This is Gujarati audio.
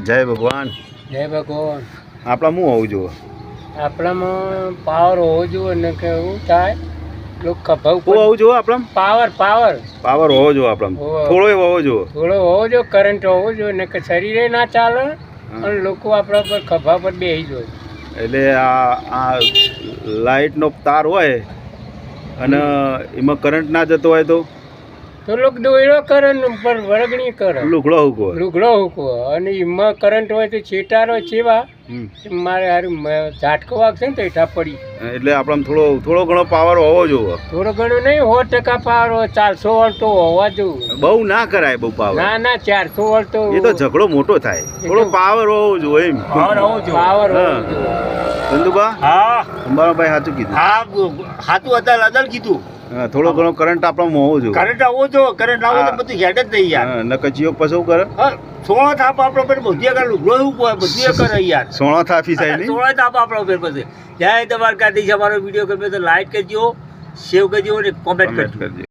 જય ભગવાન. જય ભગવાન. આપણા હું હોવું જોઈએ? આપણામાં પાવર હોવો જોઈએ ને કે એવું થાય લોકો ખભા હું ઉપર હોવું જોઈએ આપણા? પાવર પાવર પાવર હોવો જોઈએ આપણા, હોવો. થોડો હોવો જોઈએ. થોડો હોવો જોઈએ, કરંટ હોવો જોઈએ ને કે શરીરે ના ચાલે અને લોકો આપણા પર ખભા પર બેસી જોઈએ. એટલે આ લાઇટનો તાર હોય અને એમાં કરંટ ના જતો હોય તો લોકો દોયડો કરે ને ઉપર વળગણી કરે, લુગડો હુકવો. લુગડો હૂકવો અને એમાં કરંટ હોય તો ચેટારો ચેવા મારે હારું ઝાટકો વાગશે ને તો એઠા પડી. એટલે આપણા થોડો ઘણો પાવર હોવો જોઈએ. થોડો ઘણો નહીં, 100% પાવર હોય, 400 વોલ્ટ તો હોવા જોઈએ. બહુ ના કરાય બહુ પાવર. ના ના 400 વોલ્ટ તો એ તો ઝઘડો મોટો થાય. થોડો પાવર હોવો જોઈએ એમ. પાવર હોવો જોઈએ. ચંદુબા, હા અંબારા ભાઈ સાચું કીધું. હા સાચું અદલ કીધું. થોડો ઘણો કરંટ આપણામાં હોવો જોઈએ. કરંટ આવો જો કરંટ આવો તો બધું હેડ જ નહીં યાર. નકર ચિયો પસવ કરે. હા સોળા થાપ આપણો પર બધી આગળ લુગડો એવું બધી કરે યાર. સોણા થાફી થાય નહીં. સોળા થાપ આપણો પર પછી જય દ્વારકાધીશ. અમારો વિડીયો ગમે તો લાઈક કરજો, શેર કરજો અને કોમેન્ટ કરજો.